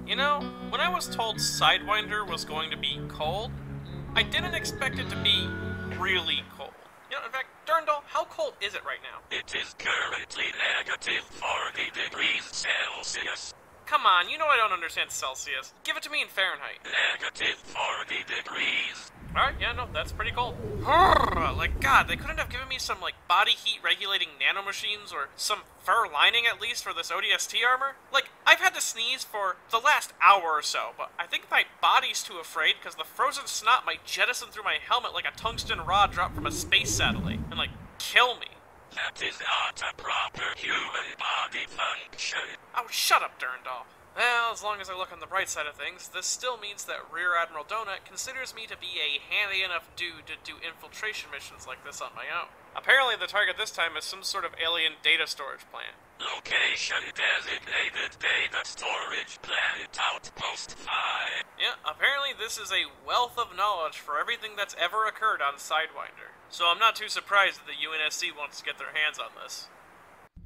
You know, when I was told Sidewinder was going to be cold, I didn't expect it to be really cold. You know, in fact, Durndal, how cold is it right now? It is currently negative 40 degrees Celsius. Come on, you know I don't understand Celsius. Give it to me in Fahrenheit. Negative 40 degrees. Alright, yeah, no, that's pretty cold. Like, God, they couldn't have given me some, like, body heat regulating nanomachines or some fur lining at least for this ODST armor? Like, I've had to sneeze for the last hour or so, but I think my body's too afraid because the frozen snot might jettison through my helmet like a tungsten rod dropped from a space satellite and, like, kill me. That is not a proper human body function. Oh, shut up, Durndal. Well, as long as I look on the bright side of things, this still means that Rear Admiral Donut considers me to be a handy enough dude to do infiltration missions like this on my own. Apparently the target this time is some sort of alien data storage plant. Location designated data storage plant outpost 5. Yeah, apparently this is a wealth of knowledge for everything that's ever occurred on Sidewinder. So I'm not too surprised that the UNSC wants to get their hands on this.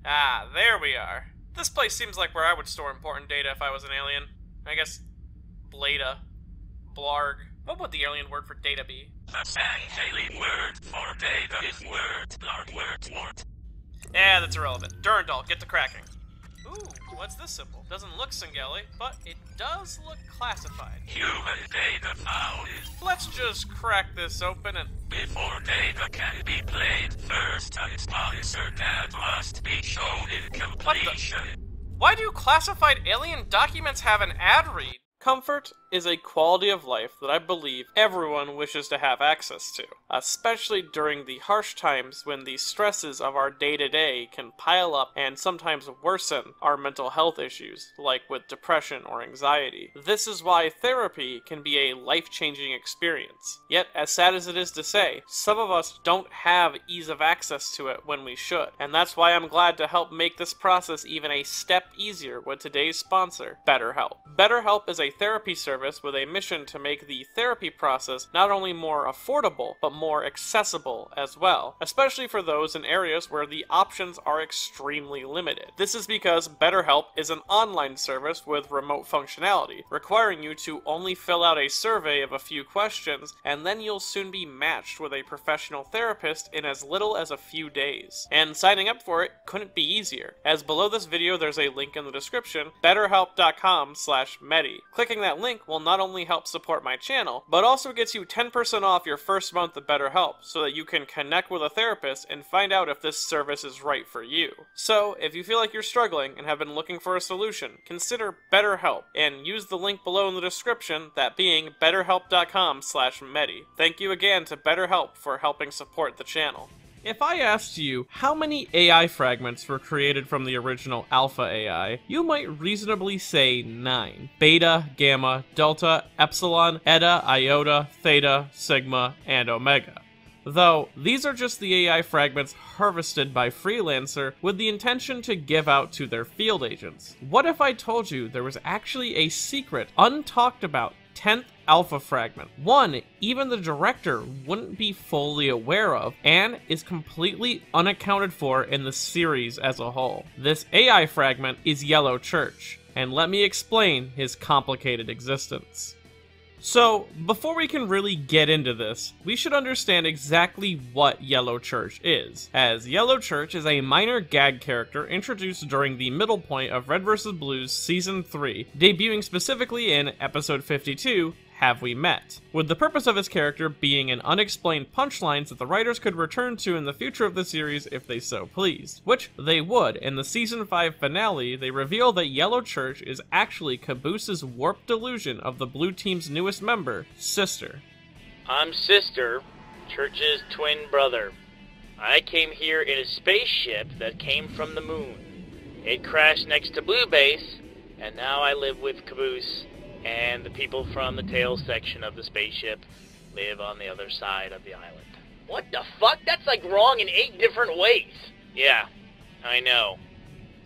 Ah, there we are. This place seems like where I would store important data if I was an alien. I guess... Blada. Blarg. What would the alien word for data be? The Sanghaley word for data is word, blarg, word. Yeah, that's irrelevant. Durndal, get to cracking. Ooh, what's this symbol? Doesn't look Sanghaley, but it does look classified. Human data found. Let's just crack this open and... Before data can be played, first a sponsor that must be shown in completion. Why do classified alien documents have an ad read? Comfort is a quality of life that I believe everyone wishes to have access to, especially during the harsh times when the stresses of our day-to-day can pile up and sometimes worsen our mental health issues, like with depression or anxiety. This is why therapy can be a life-changing experience. Yet, as sad as it is to say, some of us don't have ease of access to it when we should, and that's why I'm glad to help make this process even a step easier with today's sponsor, BetterHelp. BetterHelp is a therapy service with a mission to make the therapy process not only more affordable, but more accessible as well, especially for those in areas where the options are extremely limited. This is because BetterHelp is an online service with remote functionality, requiring you to only fill out a survey of a few questions, and then you'll soon be matched with a professional therapist in as little as a few days. And signing up for it couldn't be easier, as below this video there's a link in the description, betterhelp.com/medi. Clicking that link will not only help support my channel, but also gets you 10% off your first month of BetterHelp, so that you can connect with a therapist and find out if this service is right for you. So, if you feel like you're struggling and have been looking for a solution, consider BetterHelp, and use the link below in the description, that being betterhelp.com/medi. Thank you again to BetterHelp for helping support the channel. If I asked you how many AI fragments were created from the original Alpha AI, you might reasonably say 9. Beta, Gamma, Delta, Epsilon, Eta, Iota, Theta, Sigma, and Omega. Though, these are just the AI fragments harvested by Freelancer with the intention to give out to their field agents. What if I told you there was actually a secret, untalked about 10th alpha fragment, one even the director wouldn't be fully aware of, and is completely unaccounted for in the series as a whole? This AI fragment is Yellow Church, and let me explain his complicated existence. So, before we can really get into this, we should understand exactly what Yellow Church is, as Yellow Church is a minor gag character introduced during the middle point of Red vs. Blue's Season 3, debuting specifically in Episode 52, Have We Met? With the purpose of his character being an unexplained punchlines that the writers could return to in the future of the series if they so pleased, which they would. In the Season 5 finale, they reveal that Yellow Church is actually Caboose's warped delusion of the Blue Team's newest member, Sister. I'm Sister, Church's twin brother. I came here in a spaceship that came from the moon. It crashed next to Blue Base, and now I live with Caboose, and the people from the tail section of the spaceship live on the other side of the island. What the fuck? That's like wrong in 8 different ways. Yeah, I know.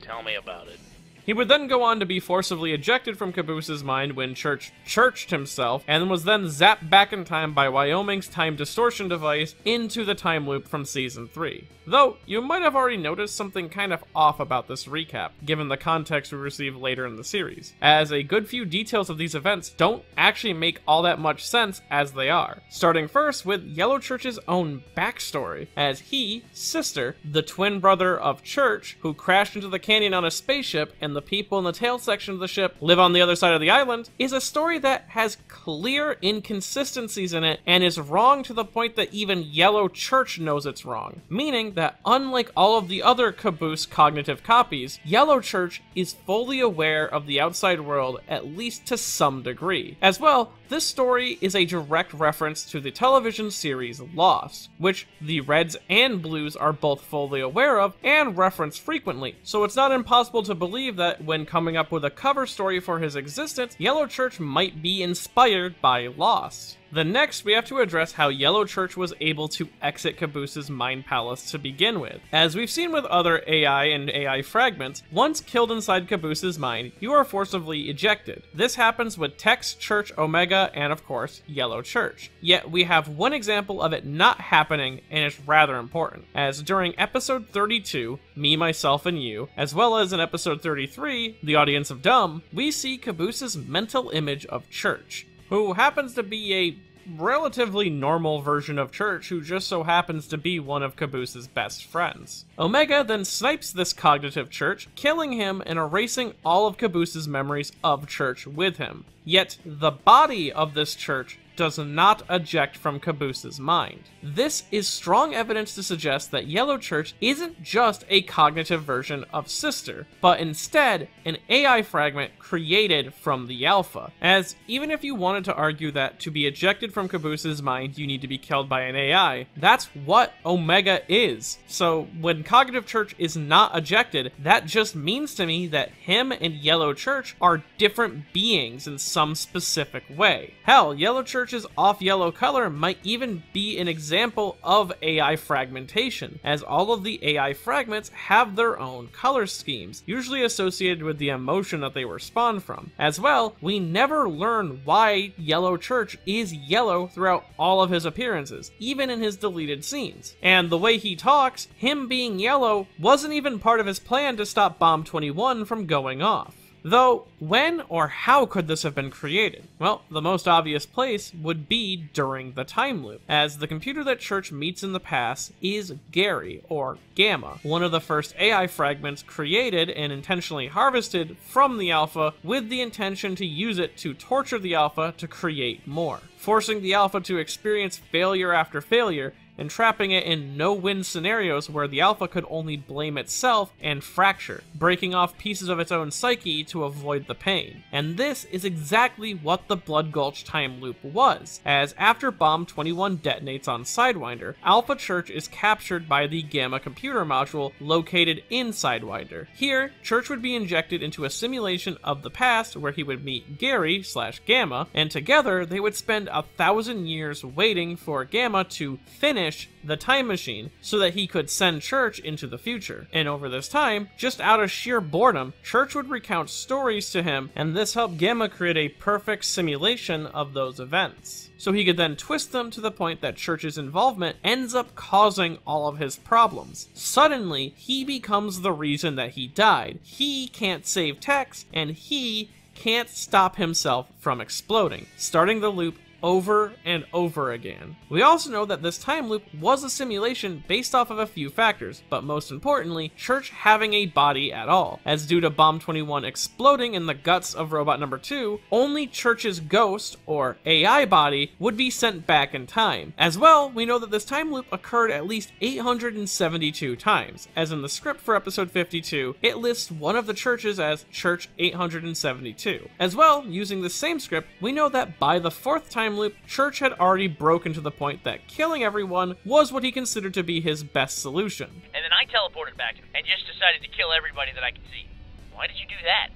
Tell me about it. He would then go on to be forcibly ejected from Caboose's mind when Church churched himself, and was then zapped back in time by Wyoming's time distortion device into the time loop from Season 3. Though, you might have already noticed something kind of off about this recap, given the context we receive later in the series, as a good few details of these events don't actually make all that much sense as they are. Starting first with Yellow Church's own backstory, as he, Sister, the twin brother of Church, who crashed into the canyon on a spaceship and the people in the tail section of the ship live on the other side of the island, is a story that has clear inconsistencies in it and is wrong to the point that even Yellow Church knows it's wrong, meaning that unlike all of the other Caboose cognitive copies, Yellow Church is fully aware of the outside world, at least to some degree. As well, this story is a direct reference to the television series Lost, which the Reds and Blues are both fully aware of and reference frequently, so it's not impossible to believe that when coming up with a cover story for his existence, Yellow Church might be inspired by Lost. Then next, we have to address how Yellow Church was able to exit Caboose's mind palace to begin with. As we've seen with other AI and AI fragments, once killed inside Caboose's mind, you are forcibly ejected. This happens with Tex, Church, Omega, and of course, Yellow Church. Yet we have one example of it not happening, and it's rather important, as during episode 32, Me, Myself, and You, as well as in episode 33, The Audience of Dumb, we see Caboose's mental image of Church, who happens to be a relatively normal version of Church who just so happens to be one of Caboose's best friends. Omega then snipes this cognitive Church, killing him and erasing all of Caboose's memories of Church with him. Yet the body of this Church does not eject from Caboose's mind. This is strong evidence to suggest that Yellow Church isn't just a cognitive version of Sister, but instead an AI fragment created from the Alpha, as even if you wanted to argue that to be ejected from Caboose's mind you need to be killed by an AI, that's what Omega is. So when Cognitive Church is not ejected, that just means to me that him and Yellow Church are different beings in some specific way. Hell, Yellow Church's off-yellow color might even be an example of AI fragmentation, as all of the AI fragments have their own color schemes, usually associated with the emotion that they were spawned from. As well, we never learn why Yellow Church is yellow throughout all of his appearances, even in his deleted scenes. And the way he talks, him being yellow wasn't even part of his plan to stop Bomb 21 from going off. Though, when or how could this have been created? Well, the most obvious place would be during the time loop, as the computer that Church meets in the past is Gary, or Gamma, one of the first AI fragments created and intentionally harvested from the Alpha with the intention to use it to torture the Alpha to create more, forcing the Alpha to experience failure after failure and trapping it in no-win scenarios where the Alpha could only blame itself and fracture, breaking off pieces of its own psyche to avoid the pain. And this is exactly what the Blood Gulch time loop was, as after Bomb 21 detonates on Sidewinder, Alpha Church is captured by the Gamma computer module located in Sidewinder. Here, Church would be injected into a simulation of the past where he would meet Gary/Gamma, and together they would spend 1,000 years waiting for Gamma to finish the time machine so that he could send Church into the future. And over this time, just out of sheer boredom, Church would recount stories to him, and this helped Gamma create a perfect simulation of those events, so he could then twist them to the point that Church's involvement ends up causing all of his problems. Suddenly, he becomes the reason that he died. He can't save Tex, and he can't stop himself from exploding, starting the loop over and over again. We also know that this time loop was a simulation based off of a few factors, but most importantly, Church having a body at all, as due to Bomb 21 exploding in the guts of Robot Number 2, only Church's ghost, or AI body, would be sent back in time. As well, we know that this time loop occurred at least 872 times, as in the script for episode 52, it lists one of the churches as Church 872. As well, using the same script, we know that by the fourth time loop, Church had already broken to the point that killing everyone was what he considered to be his best solution. And then I teleported back and just decided to kill everybody that I could see. Why did you do that?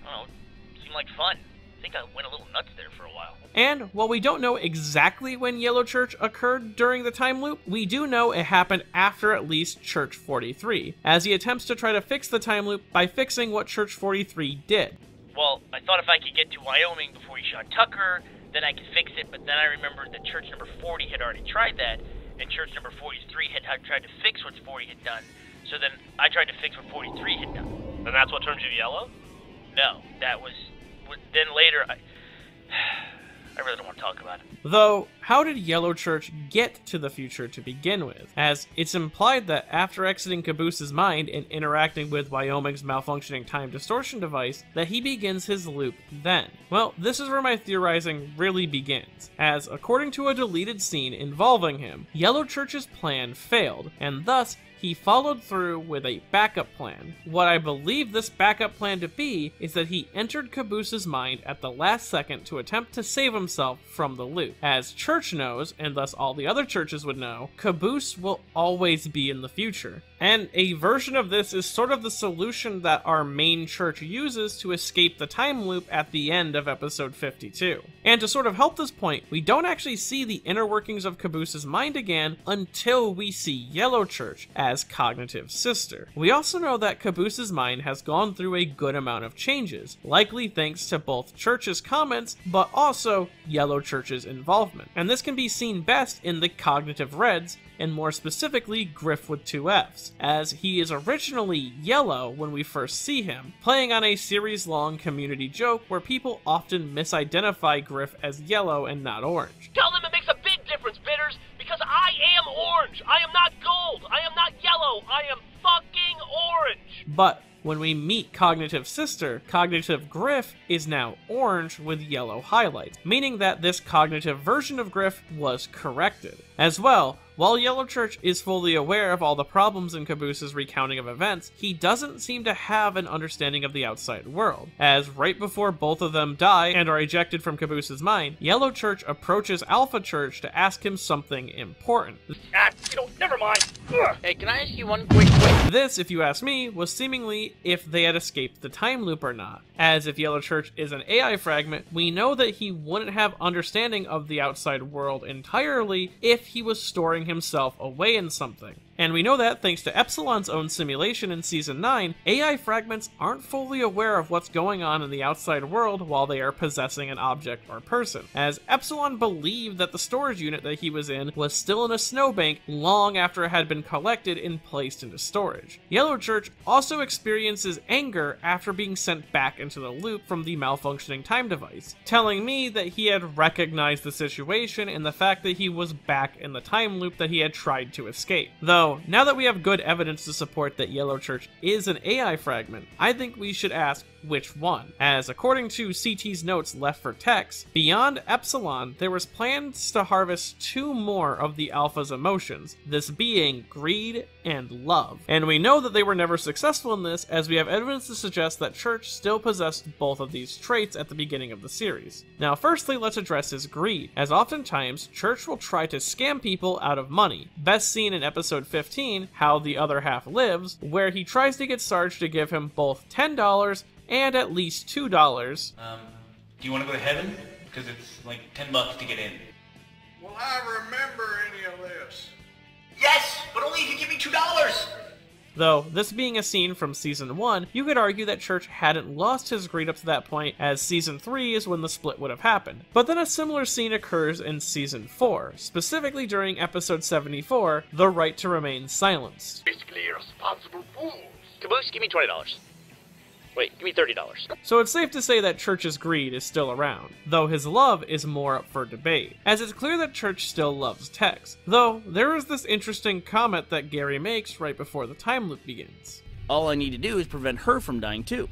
I don't know, it seemed like fun. think I went a little nuts there for a while. And while we don't know exactly when Yellow Church occurred during the time loop, we do know it happened after at least Church 43, as he attempts to try to fix the time loop by fixing what Church 43 did. Well, I thought if I could get to Wyoming before he shot Tucker, then I could fix it, but then I remembered that Church number 40 had already tried that, and Church number 43 had tried to fix what 40 had done, so then I tried to fix what 43 had done. And that's what turned you yellow? No, that was... Then later, I really don't want to talk about it. Though, how did Yellow Church get to the future to begin with? As it's implied that after exiting Caboose's mind and interacting with Wyoming's malfunctioning time distortion device, that he begins his loop then. Well, this is where my theorizing really begins, as according to a deleted scene involving him, Yellow Church's plan failed, and thus he followed through with a backup plan. What I believe this backup plan to be is that he entered Caboose's mind at the last second to attempt to save himself from the loop. As Church knows, and thus all the other churches would know, Caboose will always be in the future. And a version of this is sort of the solution that our main church uses to escape the time loop at the end of episode 52. And to sort of help this point, we don't actually see the inner workings of Caboose's mind again until we see Yellow Church as Cognitive Sister. We also know that Caboose's mind has gone through a good amount of changes, likely thanks to both Church's comments, but also Yellow Church's involvement. And this can be seen best in the Cognitive Reds, and more specifically Griff with 2 Fs, as he is originally yellow when we first see him, playing on a series-long community joke where people often misidentify Griff as yellow and not orange. Tell them it makes a big difference, Bitters, because I am orange. I am not gold. I am not yellow. I am fucking orange. But when we meet Cognitive Sister, Cognitive Griff is now orange with yellow highlights, meaning that this cognitive version of Griff was corrected. As well, while Yellow Church is fully aware of all the problems in Caboose's recounting of events, he doesn't seem to have an understanding of the outside world, as right before both of them die and are ejected from Caboose's mind, Yellow Church approaches Alpha Church to ask him something important. Never mind. Ugh. Hey, can I ask you one quick question? This, if you ask me, was seemingly if they had escaped the time loop or not, as if Yellow Church is an AI fragment, we know that he wouldn't have understanding of the outside world entirely if he was storing himself away in something. And we know that thanks to Epsilon's own simulation in Season 9, AI fragments aren't fully aware of what's going on in the outside world while they are possessing an object or person, as Epsilon believed that the storage unit that he was in was still in a snowbank long after it had been collected and placed into storage. Yellow Church also experiences anger after being sent back into the loop from the malfunctioning time device, telling me that he had recognized the situation and the fact that he was back in the time loop that he had tried to escape. Though, now that we have good evidence to support that Yellow Church is an AI fragment, I think we should ask which one, as according to CT's notes left for Tex, beyond Epsilon, there was plans to harvest 2 more of the Alpha's emotions, this being greed and love. And we know that they were never successful in this, as we have evidence to suggest that Church still possessed both of these traits at the beginning of the series. Now firstly, let's address his greed, as oftentimes Church will try to scam people out of money, best seen in episode 15, How the Other Half Lives, where he tries to get Sarge to give him both $10 and at least $2. Do you want to go to heaven? Because it's like $10 to get in. Will I remember any of this? Yes, but only if you give me $2. Though, this being a scene from Season 1, you could argue that Church hadn't lost his greed up to that point, as Season 3 is when the split would have happened. But then a similar scene occurs in Season 4, specifically during Episode 74, The Right to Remain Silenced. Basically irresponsible fools. Caboose, give me $20. Wait, give me $30. So it's safe to say that Church's greed is still around, though his love is more up for debate, as it's clear that Church still loves Tex. Though, there is this interesting comment that Gary makes right before the time loop begins. All I need to do is prevent her from dying too.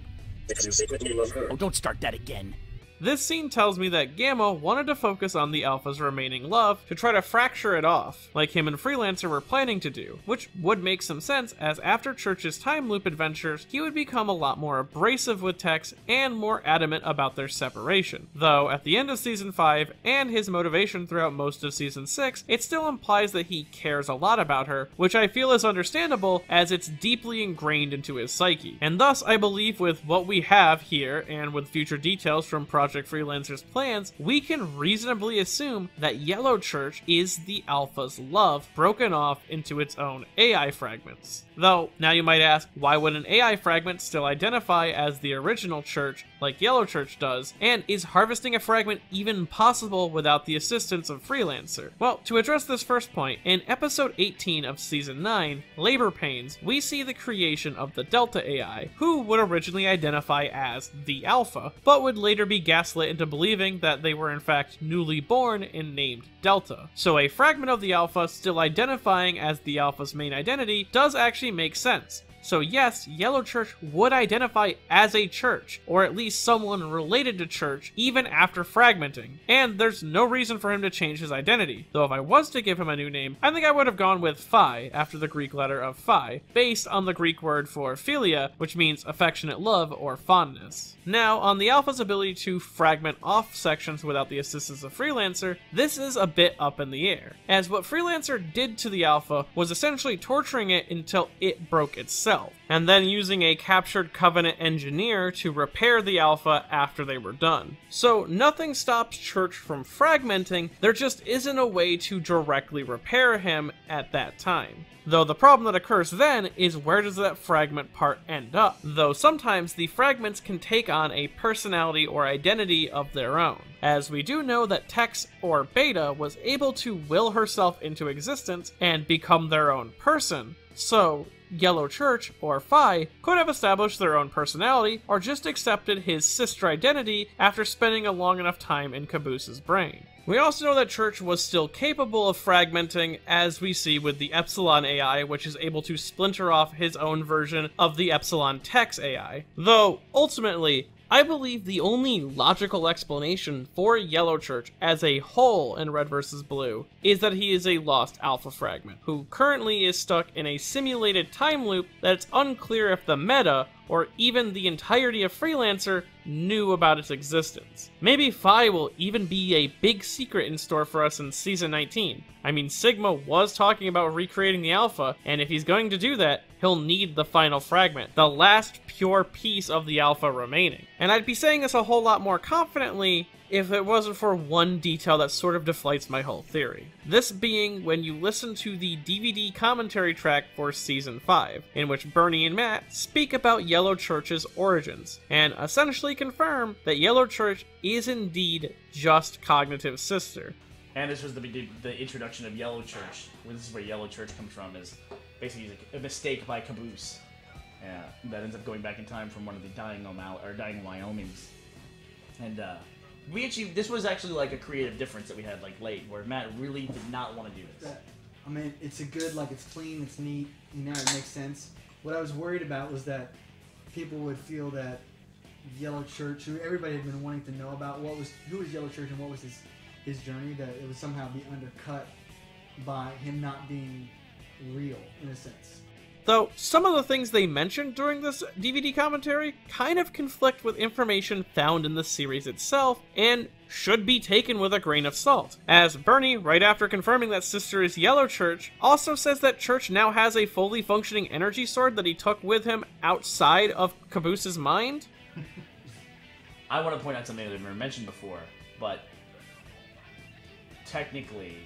Because you secretly love her. Oh, don't start that again. This scene tells me that Gamma wanted to focus on the Alpha's remaining love to try to fracture it off, like him and Freelancer were planning to do, which would make some sense as after Church's time loop adventures, he would become a lot more abrasive with Tex and more adamant about their separation. Though, at the end of Season 5 and his motivation throughout most of Season 6, it still implies that he cares a lot about her, which I feel is understandable as it's deeply ingrained into his psyche. And thus, I believe with what we have here, and with future details from Project Project Freelancer's plans, we can reasonably assume that Yellow Church is the Alpha's love broken off into its own AI fragments. Though, now you might ask, why would an AI fragment still identify as the original Church, like Yellow Church does, and is harvesting a fragment even possible without the assistance of Freelancer? Well, to address this first point, in episode 18 of season 9, Labor Pains, we see the creation of the Delta AI, who would originally identify as the Alpha, but would later be gaslit into believing that they were in fact newly born and named Delta. So a fragment of the Alpha still identifying as the Alpha's main identity does actually make sense. So yes, Yellow Church would identify as a Church, or at least someone related to Church, even after fragmenting, and there's no reason for him to change his identity, though if I was to give him a new name, I think I would have gone with Phi, after the Greek letter of Phi, based on the Greek word for philia, which means affectionate love or fondness. Now, on the Alpha's ability to fragment off sections without the assistance of Freelancer, this is a bit up in the air, as what Freelancer did to the Alpha was essentially torturing it until it broke itself, and then using a captured Covenant engineer to repair the Alpha after they were done. So nothing stops Church from fragmenting, there just isn't a way to directly repair him at that time. Though the problem that occurs then is where does that fragment part end up? Though sometimes the fragments can take on a personality or identity of their own, as we do know that Tex or Beta was able to will herself into existence and become their own person. So Yellow Church, or Phi, could have established their own personality, or just accepted his sister identity after spending a long enough time in Caboose's brain. We also know that Church was still capable of fragmenting, as we see with the Epsilon AI, which is able to splinter off his own version of the Epsilon Tex AI. Though, ultimately, I believe the only logical explanation for Yellow Church as a whole in Red vs. Blue is that he is a lost Alpha fragment, who currently is stuck in a simulated time loop that it's unclear if the meta, or even the entirety of Freelancer, knew about its existence. Maybe Phi will even be a big secret in store for us in Season 19. I mean, Sigma was talking about recreating the Alpha, and if he's going to do that, he'll need the final fragment, the last pure piece of the Alpha remaining. And I'd be saying this a whole lot more confidently if it wasn't for one detail that sort of deflates my whole theory. This being when you listen to the DVD commentary track for Season 5, in which Bernie and Matt speak about Yellow Church's origins, and essentially confirm that Yellow Church is indeed just Cognitive's sister. And this was the introduction of Yellow Church. This is where Yellow Church comes from, is basically a mistake by Caboose. That ends up going back in time from one of the dying Wyomings. And this was actually like a creative difference that we had like late, where Matt really did not want to do this. I mean, it's a good, like, it's clean, it's neat, it makes sense. What I was worried about was that people would feel that Yellow Church, who everybody had been wanting to know about, who was Yellow Church and what was his journey, that it would somehow be undercut by him not being real, in a sense. Though, some of the things they mentioned during this DVD commentary kind of conflict with information found in the series itself, and should be taken with a grain of salt. As Bernie, right after confirming that Sister is Yellow Church, also says that Church now has a fully functioning energy sword that he took with him outside of Caboose's mind. I want to point out something that I've never mentioned before, but technically,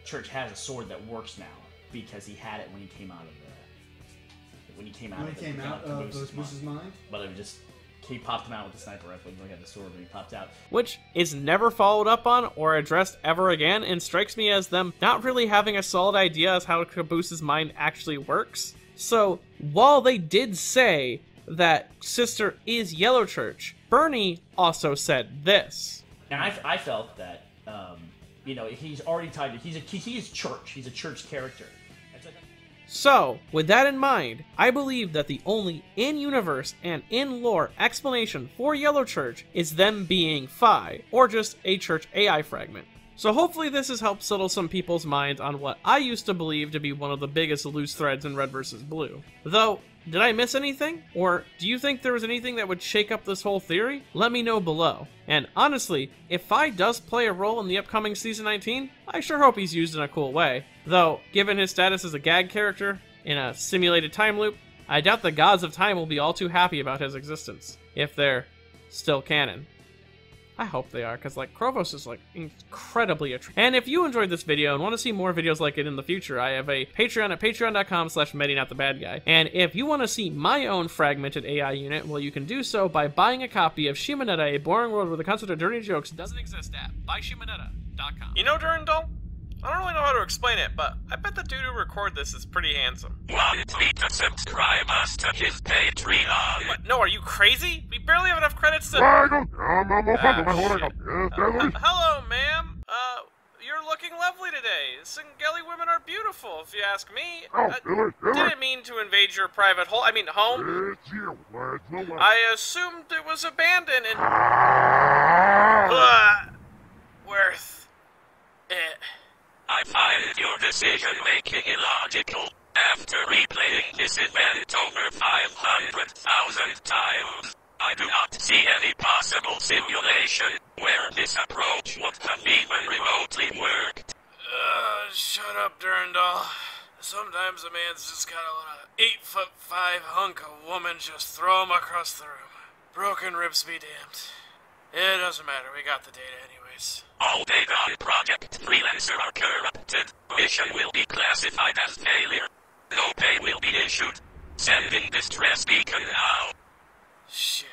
Church has a sword that works now, because he had it when he came out of Caboose's mind. But he popped him out with the sniper rifle. He had the sword when he popped out, which is never followed up on or addressed ever again, and strikes me as them not really having a solid idea as how Caboose's mind actually works. So while they did say that Sister is Yellow Church, Bernie also said this. And I felt that he's already tied to he is Church. He's a Church character. So, with that in mind, I believe that the only in-universe and in-lore explanation for Yellow Church is them being Phi, or just a Church AI fragment. So hopefully this has helped settle some people's minds on what I used to believe to be one of the biggest loose threads in Red vs. Blue. Though, did I miss anything? Or do you think there was anything that would shake up this whole theory? Let me know below. And honestly, if Phi does play a role in the upcoming Season 19, I sure hope he's used in a cool way. Though, given his status as a gag character in a simulated time loop, I doubt the gods of time will be all too happy about his existence. If they're still canon. I hope they are, because, like, Krovos is, like, incredibly attractive. And if you enjoyed this video and want to see more videos like it in the future, I have a Patreon at patreon.com/MediNotTheBadGuy. And if you want to see my own fragmented AI unit, well, you can do so by buying a copy of Shimonetta, A Boring World Where the Concept of Dirty Jokes Doesn't Exist at buyshimonetta.com. You know, Durandal? I don't really know how to explain it, but I bet the dude who recorded this is pretty handsome. Want me to subscribe us to his Patreon? What? No, are you crazy? We barely have enough credits to... hello, ma'am. You're looking lovely today. Singeli women are beautiful, if you ask me. Didn't mean to invade your private home. I assumed it was abandoned and... worth it. I find your decision-making illogical. After replaying this event over 500,000 times, I do not see any possible simulation where this approach would have even remotely worked. Shut up, Durandal. Sometimes a man's just gotta let a 8'5" hunk of woman just throw him across the room. Broken ribs be damned. It doesn't matter, we got the data anyways. All data on Project Freelancer are corrupted. Mission will be classified as failure. No pay will be issued. Sending distress beacon now. Shit.